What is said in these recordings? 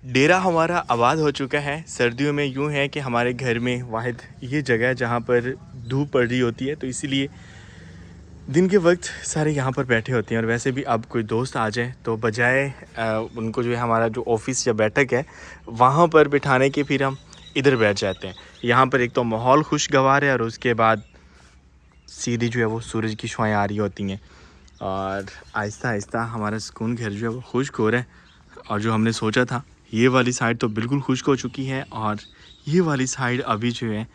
डेरा हमारा आबाद हो चुका है। सर्दियों में यूँ है कि हमारे घर में वाहिद ये जगह है जहाँ पर धूप पड़ रही होती है, तो इसीलिए दिन के वक्त सारे यहाँ पर बैठे होते हैं। और वैसे भी अब कोई दोस्त आ जाए तो बजाय उनको जो है हमारा जो ऑफिस या बैठक है वहाँ पर बिठाने के, फिर हम इधर बैठ जाते हैं। यहाँ पर एक तो माहौल खुशगवार है और उसके बाद सीधी जो है वो सूरज की शुआएं आ रही होती हैं और आहिस्ता आहिस्ता हमारा सुकून घर जो है वो खुश्क हो रहा है। और जो हमने सोचा था ये वाली साइड तो बिल्कुल खुश्क हो चुकी है और ये वाली साइड अभी जो है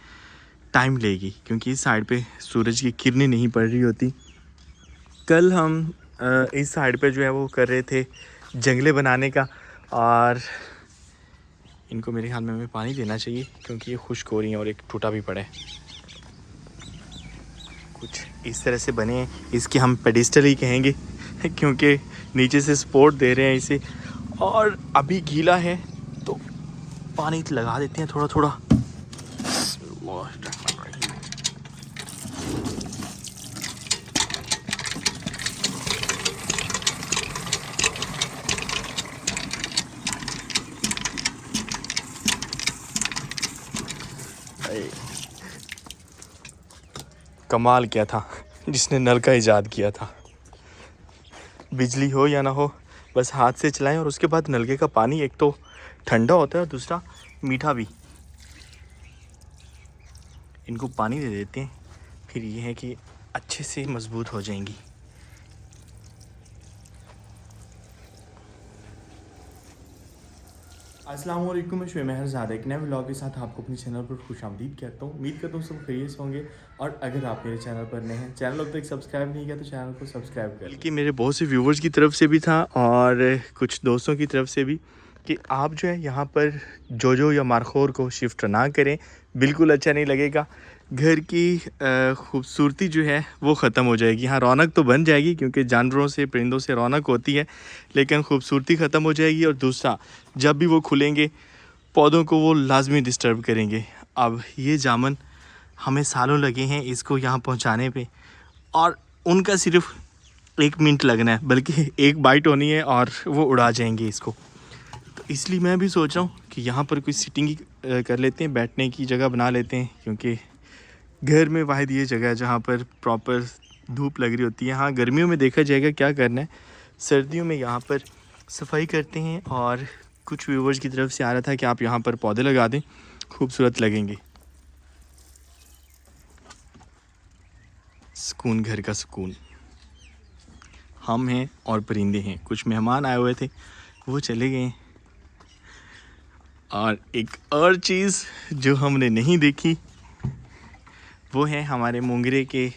टाइम लेगी, क्योंकि इस साइड पे सूरज की किरणें नहीं पड़ रही होती। कल हम इस साइड पे जो है वो कर रहे थे जंगले बनाने का, और इनको मेरे ख्याल में हमें पानी देना चाहिए क्योंकि ये खुश्क हो रही हैं और एक टूटा भी पड़ा है। कुछ इस तरह से बने हैं, इसके हम पेडिस्टल ही कहेंगे क्योंकि नीचे से सपोर्ट दे रहे हैं इसे। और अभी गीला है तो पानी लगा देते हैं थोड़ा थोड़ा। कमाल क्या था जिसने नल का ईजाद किया था। बिजली हो या ना हो बस हाथ से चलाएं, और उसके बाद नलके का पानी एक तो ठंडा होता है और दूसरा मीठा भी। इनको पानी दे देते हैं, फिर ये है कि अच्छे से मज़बूत हो जाएंगी। अस्सलाम वालेकुम, मैं शुएब मेहरज़ादा एक नए व्लॉग के साथ आपको अपने चैनल पर खुशामदीद कहता हूँ। उम्मीद करता हूँ सब खैरियत से होंगे। और अगर आप मेरे चैनल पर नए हैं, चैनल अब तक सब्सक्राइब नहीं किया तो चैनल को सब्सक्राइब करें। बल्कि मेरे बहुत से व्यूवर्स की तरफ से भी था और कुछ दोस्तों की तरफ से भी कि आप जो है यहाँ पर जोजो या मारखोर को शिफ्ट ना करें, बिल्कुल अच्छा नहीं लगेगा। घर की खूबसूरती जो है वो ख़त्म हो जाएगी। हाँ, रौनक तो बन जाएगी क्योंकि जानवरों से परिंदों से रौनक होती है, लेकिन खूबसूरती ख़त्म हो जाएगी। और दूसरा, जब भी वो खुलेंगे पौधों को वो लाजमी डिस्टर्ब करेंगे। अब ये जामुन हमें सालों लगे हैं इसको यहाँ पहुँचाने पे, और उनका सिर्फ 1 मिनट लगना है, बल्कि एक बाइट होनी है और वो उड़ा जाएंगे इसको। तो इसलिए मैं भी सोच रहा हूँ कि यहाँ पर कोई सिटिंग कर लेते हैं, बैठने की जगह बना लेते हैं, क्योंकि घर में वाहिद ये जगह है जहाँ पर प्रॉपर धूप लग रही होती है। हाँ, गर्मियों में देखा जाएगा क्या करना है, सर्दियों में यहाँ पर सफाई करते हैं। और कुछ व्यूवर्स की तरफ से आ रहा था कि आप यहाँ पर पौधे लगा दें, खूबसूरत लगेंगे। सुकून, घर का सुकून। हम हैं और परिंदे हैं। कुछ मेहमान आए हुए थे, वो चले गए। और एक और चीज़ जो हमने नहीं देखी वो है हमारे मोंगरे के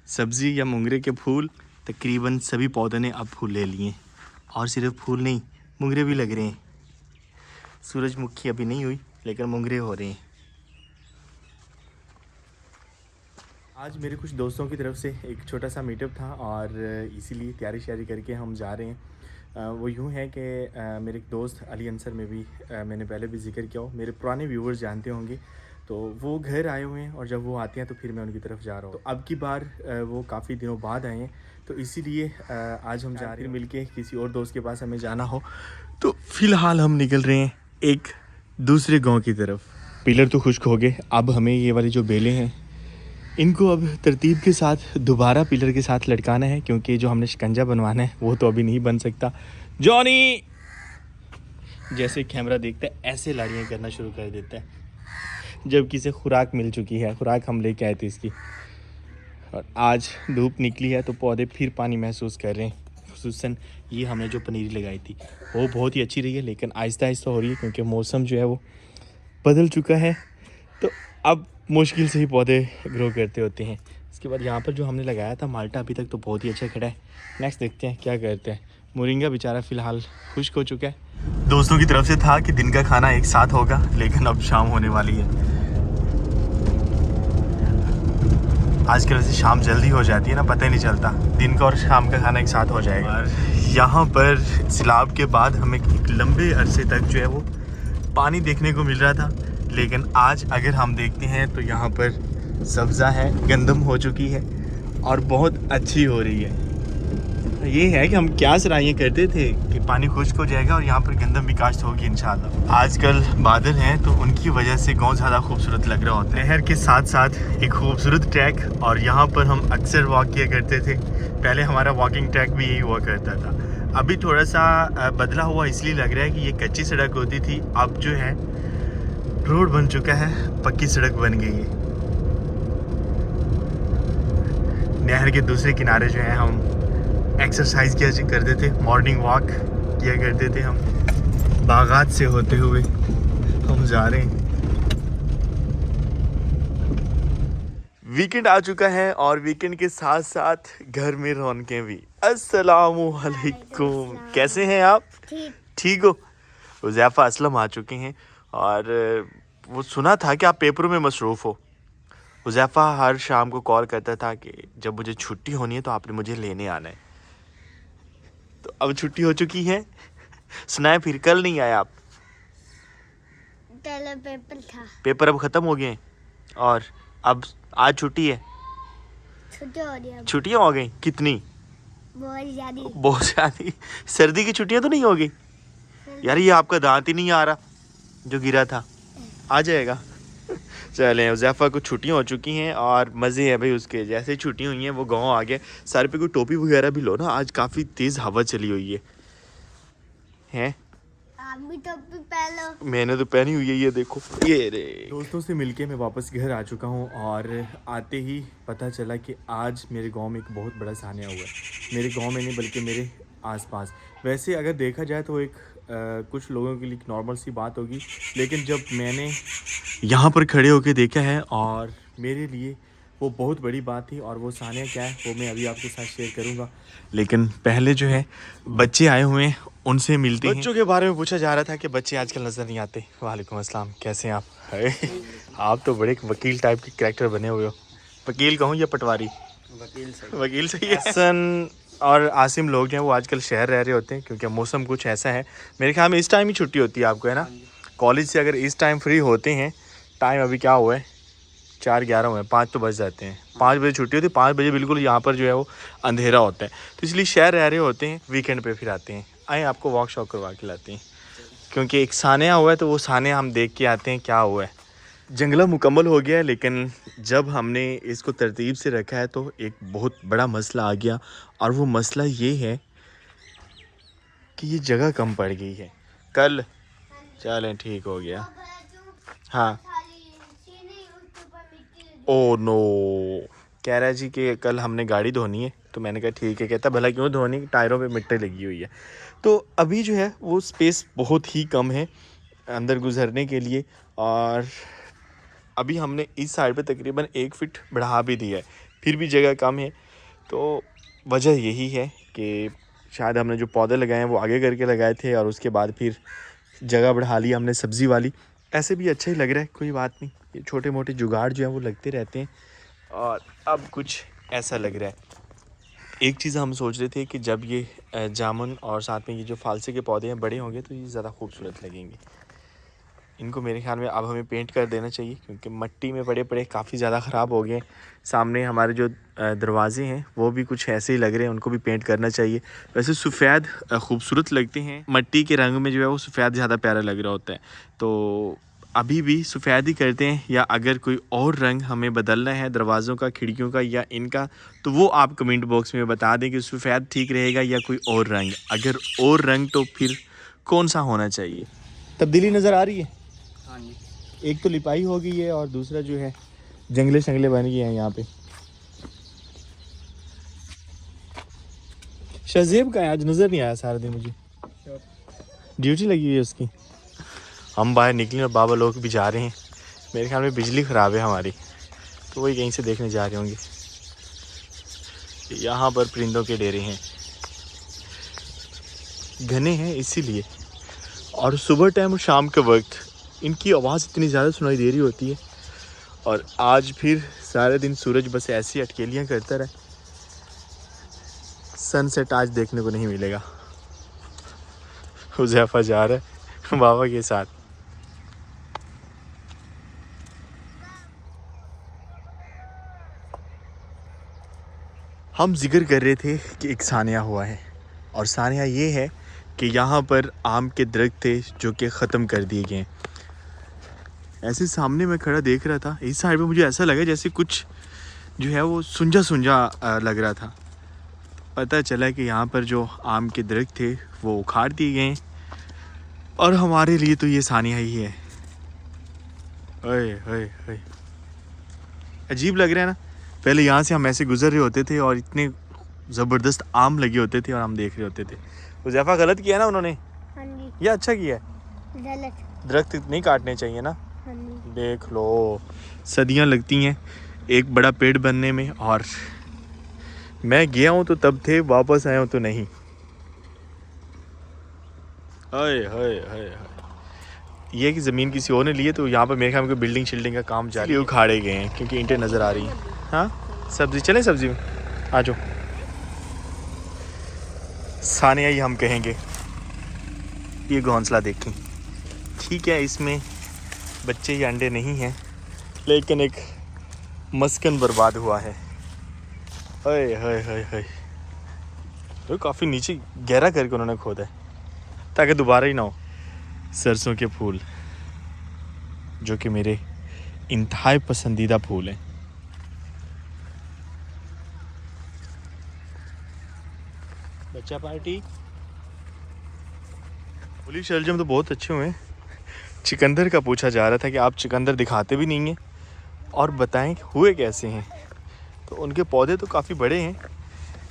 सब्ज़ी या मोंगरे के फूल। तकरीबन सभी पौधों ने अब फूल ले लिए, और सिर्फ फूल नहीं, मोंगरे भी लग रहे हैं। सूरजमुखी अभी नहीं हुई लेकिन मोंगरे हो रहे हैं। आज मेरे कुछ दोस्तों की तरफ से एक छोटा सा मीटअप था और इसीलिए तैयारी श्यारी करके हम जा रहे हैं। वो यूँ है कि मेरे एक दोस्त अली अंसर में भी मैंने पहले भी जिक्र किया हो, मेरे पुराने व्यूवर्स जानते होंगे। तो वो घर आए हुए हैं और जब वो आते हैं तो फिर मैं उनकी तरफ जा रहा हूँ। तो अब की बार वो काफ़ी दिनों बाद आए हैं, तो इसीलिए आज हम जा रहे हैं। मिल के किसी और दोस्त के पास हमें जाना हो, तो फ़िलहाल हम निकल रहे हैं एक दूसरे गांव की तरफ। पिलर तो खुश्क हो गए, अब हमें ये वाली जो बेलें हैं इनको अब तरतीब के साथ दोबारा पिलर के साथ लटकाना है, क्योंकि जो हमने शिकंजा बनवाना है वो तो अभी नहीं बन सकता। जॉनी जैसे कैमरा देखता है ऐसे लाड़ियाँ करना शुरू कर देता है, जबकि इसे खुराक मिल चुकी है। खुराक हम लेके आए थे इसकी, और आज धूप निकली है तो पौधे फिर पानी महसूस कर रहे हैं। खुसूसन ये हमने जो पनीरी लगाई थी वो बहुत ही अच्छी रही है, लेकिन आहिस्ता आहिस्ता हो रही है क्योंकि मौसम जो है वो बदल चुका है। तो अब मुश्किल से ही पौधे ग्रो करते होते हैं। इसके बाद यहाँ पर जो हमने लगाया था माल्टा अभी तक तो बहुत ही अच्छा खड़ा है। नेक्स्ट देखते हैं क्या करते हैं। मोरिंगा बेचारा फ़िलहाल खुश्क हो चुका है। दोस्तों की तरफ से था कि दिन का खाना एक साथ होगा, लेकिन अब शाम होने वाली है। आजकल वैसे शाम जल्दी हो जाती है ना, पता ही नहीं चलता, दिन का और शाम का खाना एक साथ हो जाएगा। और यहाँ पर सैलाब के बाद हमें एक लंबे अरसे तक जो है वो पानी देखने को मिल रहा था, लेकिन आज अगर हम देखते हैं तो यहाँ पर सब्ज़ा है, गंदम हो चुकी है और बहुत अच्छी हो रही है। ये है कि हम क्या सराइयाँ करते थे कि पानी खुश्क हो जाएगा और यहाँ पर गंदम भी काश्त होगी इंशाल्लाह। आजकल बादल हैं तो उनकी वजह से गाँव ज़्यादा खूबसूरत लग रहा होता है। नहर के साथ साथ एक खूबसूरत ट्रैक, और यहाँ पर हम अक्सर वॉक किया करते थे। पहले हमारा वॉकिंग ट्रैक भी यही हुआ करता था। अभी थोड़ा सा बदला हुआ इसलिए लग रहा है कि ये कच्ची सड़क होती थी, अब जो है रोड बन चुका है, पक्की सड़क बन गई है। नहर के दूसरे किनारे जो है हम एक्सरसाइज किया करते थे, मॉर्निंग वॉक किया करते थे हम। बागात से होते हुए हम जा रहे हैं। वीकेंड आ चुका है और वीकेंड के साथ साथ घर में रौनकें भी। अस्सलामुअलैकुम, कैसे हैं आप? ठीक हो? हुज़ैफ़ा असलम आ चुके हैं और वो सुना था कि आप पेपरों में मसरूफ़ हो। हुज़ैफ़ा हर शाम को कॉल करता था कि जब मुझे छुट्टी होनी है तो आपने मुझे लेने आना है। तो अब छुट्टी हो चुकी है। सुनाए फिर कल नहीं आए आप? पहले पेपर था, पेपर अब ख़त्म हो गए हैं और अब आज छुट्टी है। छुट्टी हो रही है, छुट्टियाँ हो गई कितनी? बहुत ज़्यादा। सर्दी की छुट्टियाँ तो नहीं हो गई यार? ये आपका दांत ही नहीं आ रहा जो गिरा था, आ जाएगा। चलें, हुज़ैफ़ा को छुट्टियाँ हो चुकी हैं और मज़े हैं भाई उसके। जैसे छुट्टी हुई हैं वो गांव आ गए। सर पे कोई टोपी वगैरह भी लो ना, आज काफ़ी तेज़ हवा चली हुई है। हैं? आप भी टोपी पहन लो। मैंने तो पहनी हुई है, ये देखो। ये रे दोस्तों से मिलके मैं वापस घर आ चुका हूँ और आते ही पता चला कि आज मेरे गांव में एक बहुत बड़ा सान्या हुआ है। मेरे गांव में नहीं बल्कि मेरे आसपास। वैसे अगर देखा जाए तो एक कुछ लोगों के लिए नॉर्मल सी बात होगी, लेकिन जब मैंने यहाँ पर खड़े होकर देखा है और मेरे लिए वो बहुत बड़ी बात थी। और वो सान्या क्या है वो मैं अभी आपके साथ शेयर करूँगा, लेकिन पहले जो है बच्चे आए हुए हैं उनसे मिलते हैं। बच्चों के बारे में पूछा जा रहा था कि बच्चे आजकल नज़र नहीं आते। वालेकुम अस्सलाम, कैसे हैं आप? आप तो बड़े वकील टाइप के कैरेक्टर बने हुए हो। वकील कहूँ या पटवारी? वकील सही है। हसन और आसिम लोग जो हैं वो आजकल शहर रह रहे होते हैं क्योंकि मौसम कुछ ऐसा है। मेरे ख्याल में इस टाइम ही छुट्टी होती है आपको, है ना? कॉलेज से अगर इस टाइम फ्री होते हैं, टाइम अभी क्या हुआ है, 4:11 हुए हैं, 5 तो बज जाते हैं। 5 बजे छुट्टी होती है, 5 बजे बिल्कुल यहाँ पर जो है वो अंधेरा होता है। तो इसलिए शहर रह रहे होते हैं, वीकेंड पे फिर आते हैं। आए आपको वॉक शॉक करवा के लाते हैं, क्योंकि एक सान्या हुआ है तो वो सान्या हम देख के आते हैं क्या हुआ है। जंगला मुकम्मल हो गया है, लेकिन जब हमने इसको तरतीब से रखा है तो एक बहुत बड़ा मसला आ गया। और वो मसला ये है कि ये जगह कम पड़ गई है। कल चलें ठीक हो गया। हाँ, ओ नो, कह रहा है जी कि कल हमने गाड़ी धोनी है। तो मैंने कहा ठीक है। कहता भला क्यों धोनी, टायरों पे मिट्टी लगी हुई है। तो अभी जो है वो स्पेस बहुत ही कम है अंदर गुजरने के लिए, और अभी हमने इस साइड पे तकरीबन 1 फीट बढ़ा भी दिया है, फिर भी जगह कम है। तो वजह यही है कि शायद हमने जो पौधे लगाए हैं वो आगे करके लगाए थे और उसके बाद फिर जगह बढ़ा ली हमने सब्ज़ी वाली। ऐसे भी अच्छा ही लग रहा है, कोई बात नहीं। ये छोटे मोटे जुगाड़ जो हैं वो लगते रहते हैं। और अब कुछ ऐसा लग रहा है। एक चीज़ हम सोच रहे थे कि जब ये जामुन और साथ में ये जो फालसे के पौधे हैं बड़े होंगे तो ये ज़्यादा खूबसूरत लगेंगे। इनको मेरे ख्याल में अब हमें पेंट कर देना चाहिए, क्योंकि मिट्टी में पड़े पड़े काफ़ी ज़्यादा ख़राब हो गए। सामने हमारे जो दरवाजे हैं वो भी कुछ ऐसे ही लग रहे हैं, उनको भी पेंट करना चाहिए। वैसे सफ़ेद खूबसूरत लगते हैं, मिट्टी के रंग में जो है वो सफ़ेद ज़्यादा प्यारा लग रहा होता है। तो अभी भी सफ़ेद ही करते हैं, या अगर कोई और रंग हमें बदलना है दरवाज़ों का, खिड़कियों का या इनका, तो वो आप कमेंट बॉक्स में बता दें कि सफ़ेद ठीक रहेगा या कोई और रंग। अगर और रंग तो फिर कौन सा होना चाहिए? तब्दीली नज़र आ रही है? हाँ जी। एक तो लिपाई हो गई है और दूसरा जो है जंगले शंगले बन गए हैं यहाँ पे। शहजेब का है, आज नज़र नहीं आया सारा दिन मुझे, ड्यूटी लगी हुई है उसकी। हम बाहर निकले और बाबा लोग भी जा रहे हैं। मेरे ख्याल में बिजली ख़राब है हमारी, तो वही कहीं से देखने जा रहे होंगे। यहाँ पर परिंदों के डेरे हैं, घने हैं इसीलिए। और सुबह टाइम और शाम के वक्त इनकी आवाज़ इतनी ज़्यादा सुनाई दे रही होती है। और आज फिर सारे दिन सूरज बस ऐसी अटकेलियाँ करता रहे, सनसेट आज देखने को नहीं मिलेगा। हुज़ैफ़ा जा रहा है बाबा के साथ। हम जिक्र कर रहे थे कि एक सानिया हुआ है, और सानिया ये है कि यहाँ पर आम के दरख्त थे जो कि ख़त्म कर दिए गए। ऐसे सामने मैं खड़ा देख रहा था, इस साइड पे मुझे ऐसा लगा जैसे कुछ जो है वो सुंजा सुंजा लग रहा था। पता चला कि यहाँ पर जो आम के दरख्त थे वो उखाड़ दिए गए, और हमारे लिए तो ये सानिया ही है। ओए ओए ओए, अजीब लग रहा है ना। पहले यहाँ से हम ऐसे गुजर रहे होते थे और इतने ज़बरदस्त आम लगे होते थे और हम देख रहे होते थे। हुज़ैफा गलत किया ना उन्होंने, हाँ जी या अच्छा किया है? गलत। दरख्त नहीं काटने चाहिए ना। हाँ जी देख लो, सदियाँ लगती हैं एक बड़ा पेड़ बनने में, और मैं गया हूँ तो तब थे, वापस आया हूँ तो नहीं। हाय हाय हाय हाय, ये कि ज़मीन किसी और ने ली है, तो यहाँ पर मेरे ख्याल में बिल्डिंग शिल्डिंग का काम जारी है। उखाड़े गए हैं क्योंकि ईंटें नज़र आ रही हैं। हाँ, सब्ज़ी चलें, सब्ज़ी में आ जाओ। सानिया ही हम कहेंगे। ये घोंसला देखें, ठीक है, इसमें बच्चे या अंडे नहीं हैं, लेकिन एक मस्कन बर्बाद हुआ है। हाय हाय हाय हाय, तो काफ़ी नीचे गहरा करके उन्होंने खोदा है ताकि दोबारा ही ना हो। सरसों के फूल जो कि मेरे इंतहाई पसंदीदा फूल हैं। बच्चा पार्टी, होली शलजम तो बहुत अच्छे हुए हैं। चिकंदर का पूछा जा रहा था कि आप चिकंदर दिखाते भी नहीं हैं और बताएं हुए कैसे हैं। तो उनके पौधे तो काफ़ी बड़े हैं,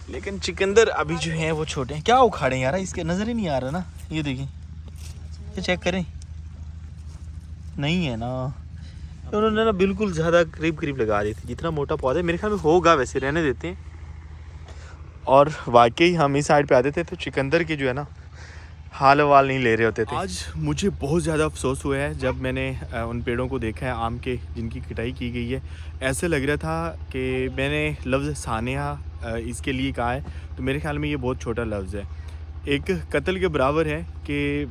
लेकिन चिकंदर अभी जो हैं वो छोटे हैं। क्या उखाड़े यार, इसके नज़र ही नहीं आ रहा ना। ये देखें, ये चेक करें, नहीं है ना। उन्होंने ना बिल्कुल ज़्यादा करीब करीब लगा दी थी। जितना मोटा पौधा है मेरे ख्याल में होगा, वैसे रहने देते हैं। और वाकई हम इस साइड पे आते थे तो चिकंदर के जो है ना हाल वाल नहीं ले रहे होते थे। आज मुझे बहुत ज़्यादा अफसोस हुआ है जब मैंने उन पेड़ों को देखा है आम के जिनकी कटाई की गई है। ऐसे लग रहा था कि मैंने लफ्ज़ सानिया इसके लिए कहा है, तो मेरे ख्याल में ये बहुत छोटा लफ्ज़ है, एक कत्ल के बराबर है कि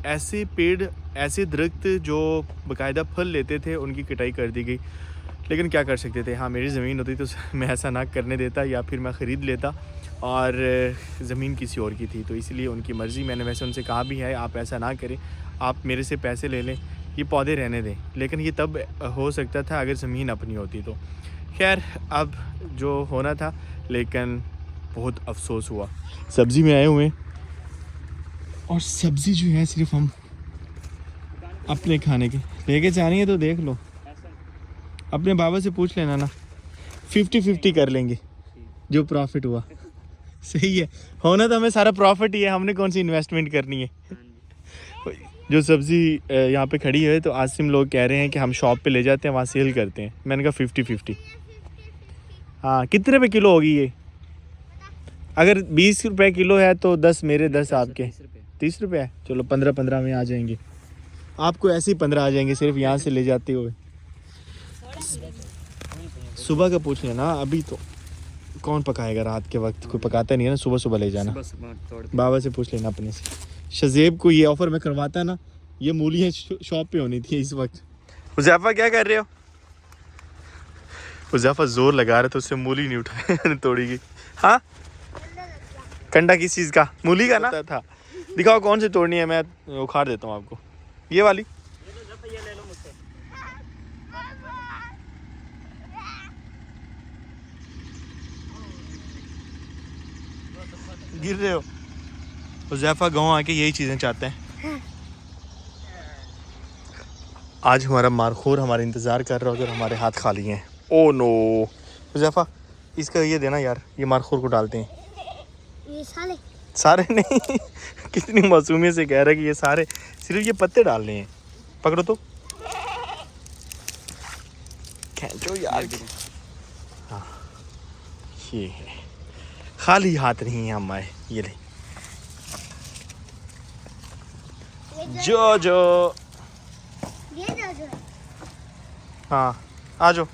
ऐसे पेड़, ऐसे दरख्त जो बाकायदा फल लेते थे उनकी कटाई कर दी गई। लेकिन क्या कर सकते थे। हाँ, मेरी ज़मीन होती तो मैं ऐसा ना करने देता, या फिर मैं ख़रीद लेता, और ज़मीन किसी और की थी तो इसलिए उनकी मर्ज़ी। मैंने वैसे उनसे कहा भी है आप ऐसा ना करें, आप मेरे से पैसे ले लें, ये पौधे रहने दें। लेकिन ये तब हो सकता था अगर ज़मीन अपनी होती तो। खैर, अब जो होना था, लेकिन बहुत अफसोस हुआ। सब्ज़ी में आए हुए हैं, और सब्ज़ी जो है सिर्फ हम अपने खाने के लेके जानी है, तो देख लो, अपने बाबा से पूछ लेना ना, 50-50 कर लेंगे जो प्रॉफिट हुआ। सही है, होना तो हमें सारा प्रॉफिट ही है, हमने कौन सी इन्वेस्टमेंट करनी है। जो सब्ज़ी यहाँ पे खड़ी है, तो आसिम लोग कह रहे हैं कि हम शॉप पे ले जाते हैं, वहाँ सेल करते हैं। मैंने कहा 50-50। हाँ, कितने रुपए किलो होगी ये? अगर 20 रुपए किलो है तो 10 मेरे, 10 आपके, 30 रुपये है। चलो 15-15 में आ जाएंगे, आपको ऐसे ही 15 आ जाएंगे सिर्फ यहाँ से ले जाते हुए। सुबह का पूछ लेना, अभी तो कौन पकाएगा, रात के वक्त कोई पकाता नहीं है ना, सुबह सुबह ले जाना। बाबा से पूछ लेना अपने से। शज़ेब को ये ऑफ़र में करवाता ना, ये मूलियाँ शॉप पे होनी थी इस वक्त। हुज़ैफा क्या कर रहे हो? हुज़ैफा जोर लगा रहा था, उससे मूली नहीं उठाया, तोड़ी गई। हाँ, कंडा किस चीज़ का? मूली का ना था। दिखाओ कौन सी तोड़नी है, मैं उखाड़ देता हूँ आपको। ये वाली गिर रहे हो। हुज़ैफा गाँव आके यही चीज़ें चाहते हैं। आज हमारा मारखोर हमारा इंतज़ार कर रहा है और हमारे हाथ खाली हैं। ओ नो, हुज़ैफा इसका ये देना यार, ये मारखोर को डालते हैं। ये सारे नहीं कितनी मासूमियत से कह रहा है कि ये सारे, सिर्फ ये पत्ते डालने हैं। पकड़ो तो, खींचो यार। हाँ, ये है, खाली हाथ नहीं है हम आए। ये ले, जो ये जो हाँ, आ जाओ।